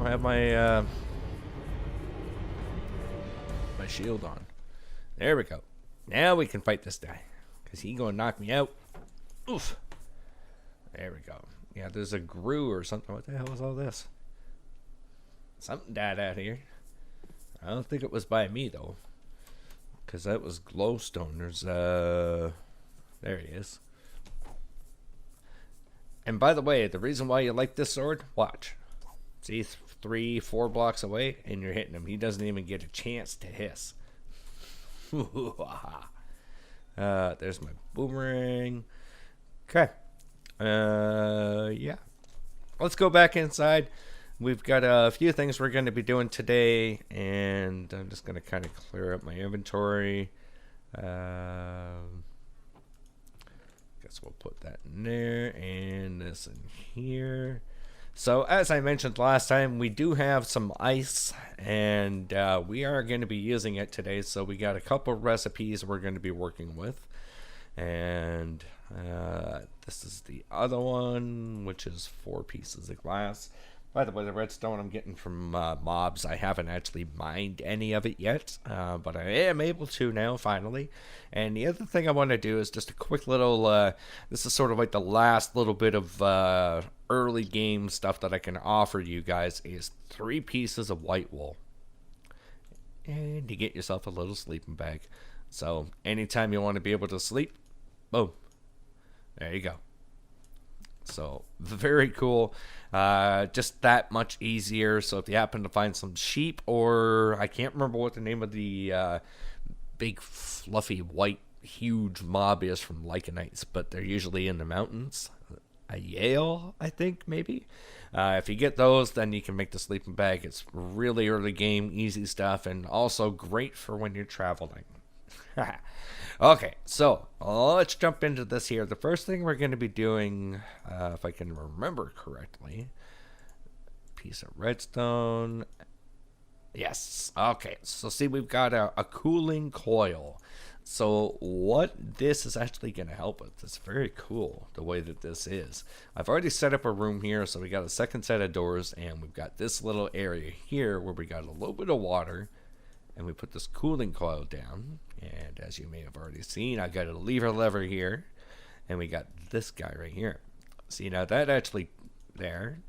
don't have my my shield on. There we go. Now we can fight this guy, because he gonna knock me out. Oof. There we go. Yeah, there's a grue or something. What the hell is all this? Something died out here. I don't think it was by me, though, because that was glowstone. There's, there he is. And by the way, the reason why you like this sword, watch. See, 3-4 blocks away, and you're hitting him. He doesn't even get a chance to hiss. There's my boomerang. Okay. Yeah. Let's go back inside. We've got a few things we're going to be doing today, and I'm just going to kind of clear up my inventory. Guess we'll put that in there, and this in here. So, as I mentioned last time, we do have some ice, and we are going to be using it today. So, we got a couple recipes we're going to be working with. And this is the other one, which is 4 pieces of glass. By the way, the redstone I'm getting from mobs, I haven't actually mined any of it yet, but I am able to now, finally. And the other thing I want to do is just a quick little, this is sort of like the last little bit of early game stuff that I can offer you guys, is 3 pieces of white wool. And you get yourself a little sleeping bag. So anytime you want to be able to sleep, boom, there you go. So very cool. Just that much easier. So if you happen to find some sheep, or I can't remember what the name of the big fluffy white huge mob is from Lycanites, but they're usually in the mountains. A Yale, I think, maybe. If you get those, then you can make the sleeping bag. It's really early game, easy stuff, and also great for when you're traveling. Okay, so let's jump into this here. The first thing we're going to be doing, if I can remember correctly, piece of redstone. Yes, okay, so see, we've got a cooling coil. So what this is actually going to help with, it's very cool the way that this is. I've already set up a room here, so we got a second set of doors, and we've got this little area here where we got a little bit of water, and we put this cooling coil down. And as you may have already seen, I got a lever here, and we got this guy right here. See, now that actually there,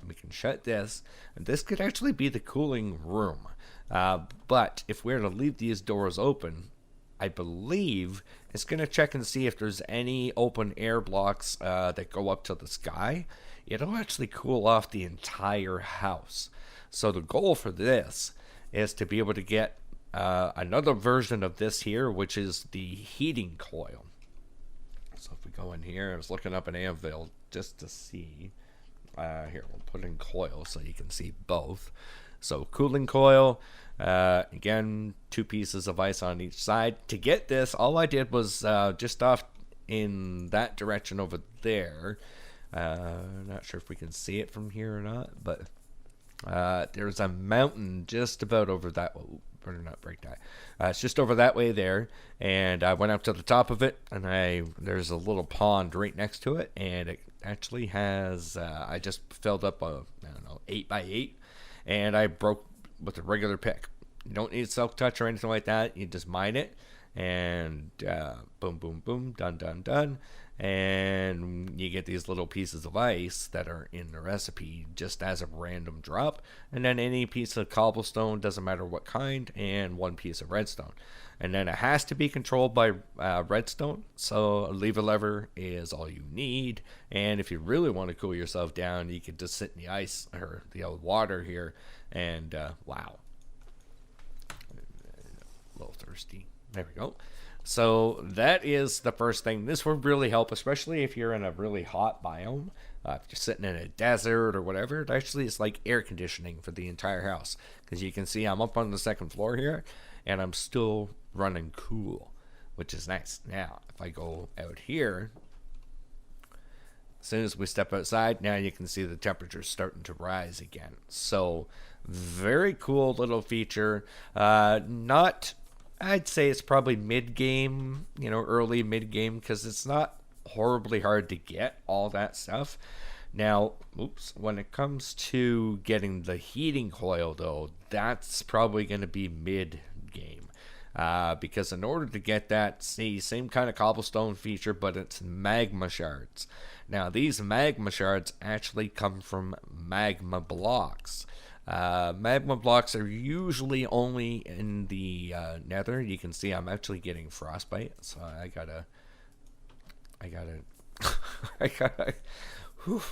we can shut this, and this could actually be the cooling room. But if we're to leave these doors open, I believe it's going to check and see if there's any open air blocks that go up to the sky. It'll actually cool off the entire house. So the goal for this is to be able to get another version of this here, which is the heating coil. So if we go in here, I was looking up an anvil just to see. Here, we'll put in coil so you can see both. So cooling coil, again, 2 pieces of ice on each side. To get this, all I did was just off in that direction over there. Not sure if we can see it from here or not, but there's a mountain just about over that. Better not break that. It's just over that way there, and I went up to the top of it, and there's a little pond right next to it, and it actually has. I just filled up a 8x8, and I broke with a regular pick. You don't need silk touch or anything like that. You just mine it, and boom, boom, boom, done. And you get these little pieces of ice that are in the recipe just as a random drop, and then any piece of cobblestone, doesn't matter what kind, and 1 piece of redstone. And then it has to be controlled by redstone, so a lever is all you need. And if you really want to cool yourself down, you can just sit in the ice or the water here, and wow, a little thirsty. There we go. So that is the first thing. This will really help, especially if you're in a really hot biome. If you're sitting in a desert or whatever, it actually is like air conditioning for the entire house. Because you can see I'm up on the 2nd floor here, and I'm still running cool, which is nice. Now, if I go out here, as soon as we step outside, now you can see the temperature starting to rise again. So, very cool little feature. I'd say it's probably mid-game, early mid-game, because it's not horribly hard to get all that stuff. Now, oops, when it comes to getting the heating coil, though, that's probably going to be mid-game. Because in order to get that, see, same kind of cobblestone feature, but it's magma shards. Now, these magma shards actually come from magma blocks. Magma blocks are usually only in the nether. You can see I'm actually getting frostbite, so I gotta, I gotta, whew,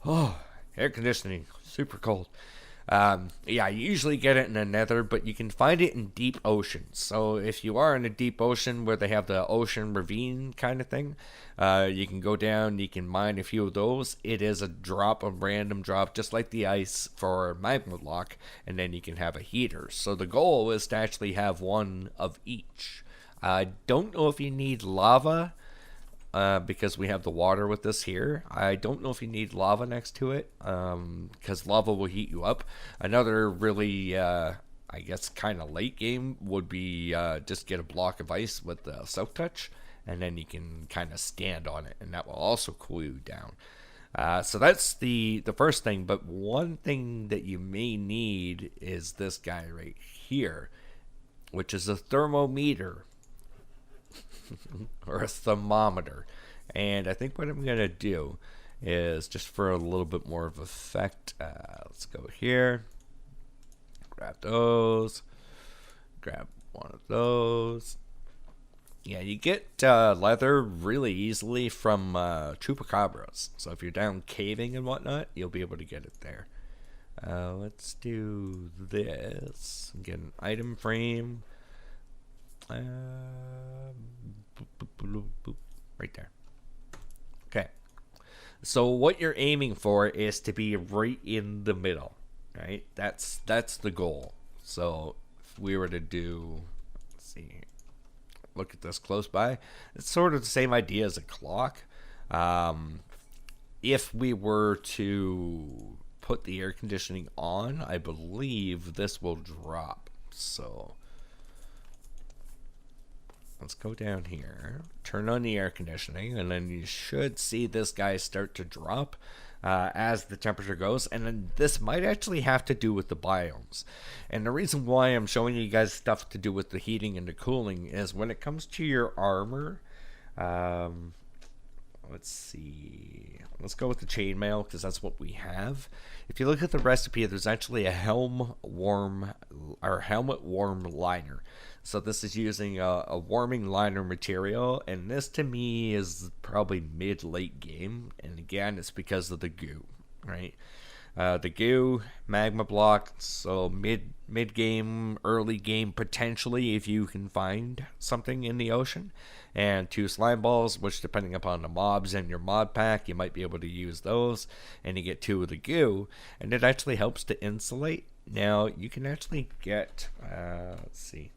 oh, air conditioning, super cold. Yeah, you usually get it in the nether, but you can find it in deep oceans. So if you are in a deep ocean where they have the ocean ravine kind of thing, you can go down, you can mine a few of those. It is a random drop, just like the ice for magma block, and then you can have a heater. So the goal is to actually have one of each. I don't know if you need lava, because we have the water with this here. I don't know if you need lava next to it, because lava will heat you up. Another really, I guess, kind of late game would be just get a block of ice with the silk touch, and then you can kind of stand on it, and that will also cool you down. So that's the first thing, but one thing that you may need is this guy right here, which is a Thermo Meter. Or a thermometer. And I think what I'm going to do is, just for a little bit more of effect, let's go here, grab those, grab one of those. Yeah, you get leather really easily from chupacabras. So if you're down caving and whatnot, you'll be able to get it there. Let's do this. Get an item frame. Right there. Okay. So what you're aiming for is to be right in the middle, right? That's the goal. So if we were to do, let's see, look at this close by, it's sort of the same idea as a clock. If we were to put the air conditioning on, I believe this will drop. So let's go down here, turn on the air conditioning, and then you should see this guy start to drop as the temperature goes. And then this might actually have to do with the biomes. And the reason why I'm showing you guys stuff to do with the heating and the cooling is when it comes to your armor. Let's see. Let's go with the chainmail because that's what we have. If you look at the recipe, there's actually a helmet warm liner. So this is using a warming liner material, and this to me is probably mid-late game. And again, it's because of the goo, right? The goo, magma block, so mid game, early game potentially if you can find something in the ocean, and 2 slime balls, which depending upon the mobs and your mod pack, you might be able to use those, and you get 2 of the goo, and it actually helps to insulate. Now you can actually get, let's see.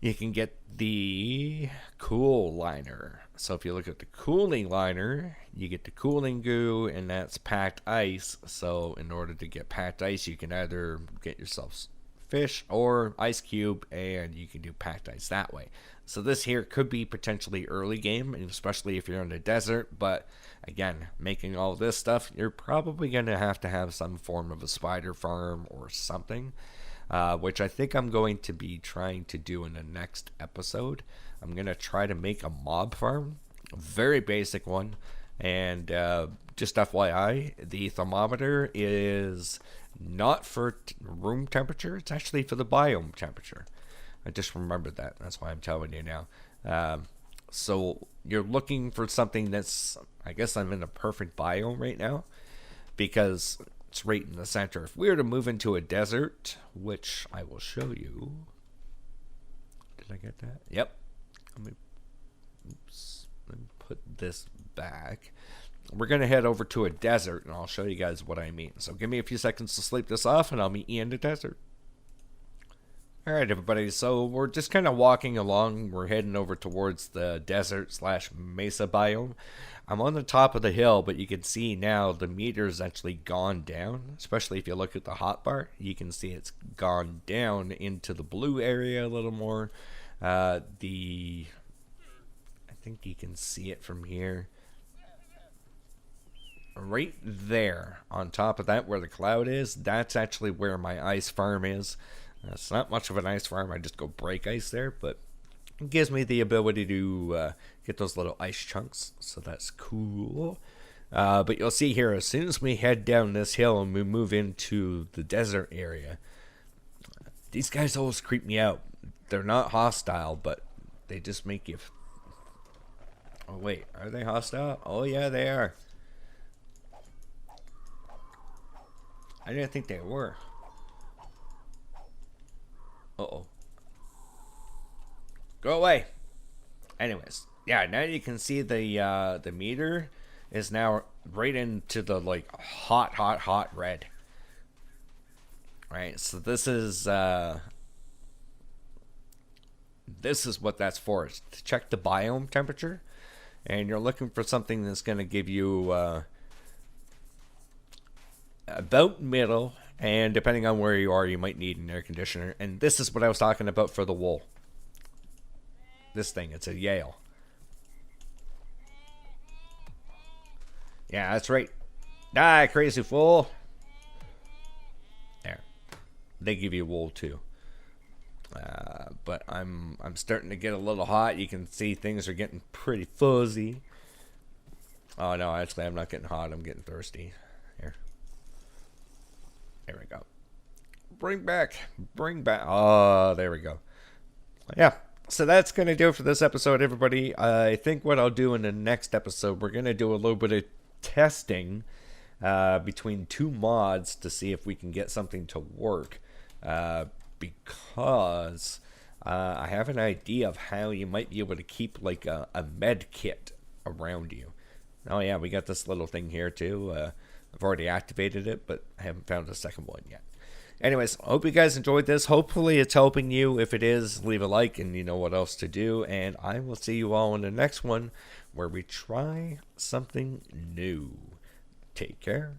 You can get the cool liner. So if you look at the cooling liner, you get the cooling goo, and that's packed ice. So in order to get packed ice, you can either get yourself fish or ice cube, and you can do packed ice that way. So this here could be potentially early game, and especially if you're in the desert. But again, making all this stuff, you're probably going to have some form of a spider farm or something. Which I think I'm going to be trying to do in the next episode. I'm going to try to make a mob farm, a very basic one. And just FYI, the thermometer is not for room temperature. It's actually for the biome temperature. I just remembered that. That's why I'm telling you now. So you're looking for something that's, I guess I'm in a perfect biome right now, because it's right in the center. If we were to move into a desert, which I will show you. Did I get that? Yep. Let me put this back. We're going to head over to a desert, and I'll show you guys what I mean. So give me a few seconds to sleep this off, and I'll meet you in the desert. Alright, everybody. So we're just kind of walking along. We're heading over towards the desert / mesa biome. I'm on the top of the hill, but you can see now the meter's actually gone down. Especially if you look at the hotbar, you can see it's gone down into the blue area a little more. I think you can see it from here. right there on top of that where the cloud is, that's actually where my ice farm is. It's not much of an ice farm. I just go break ice there, but it gives me the ability to get those little ice chunks, so that's cool. But you'll see here, as soon as we head down this hill and we move into the desert area, these guys always creep me out. They're not hostile, but they just make you... Oh, wait. Are they hostile? Oh, yeah, they are. I didn't think they were. Uh-oh. Go away. Anyways. Yeah, now you can see the meter is now right into the, like, hot red. Right, so this is what that's for. It's to check the biome temperature. And you're looking for something that's going to give you about middle, and depending on where you are, you might need an air conditioner. And this is what I was talking about for the wool. This thing, it's a Yale. Yeah, that's right. Die, crazy fool. There. They give you wool too. But I'm starting to get a little hot. You can see things are getting pretty fuzzy. Oh no, actually I'm not getting hot. I'm getting thirsty. Here. There we go. Bring back. Oh, there we go. Yeah. So that's going to do it for this episode, everybody. I think what I'll do in the next episode, we're going to do a little bit of testing between two mods to see if we can get something to work. Because I have an idea of how you might be able to keep like a med kit around you. Oh yeah, we got this little thing here too. I've already activated it, but I haven't found a second one yet. Anyways, I hope you guys enjoyed this. Hopefully it's helping you. If it is, leave a like and you know what else to do. And I will see you all in the next one where we try something new. Take care.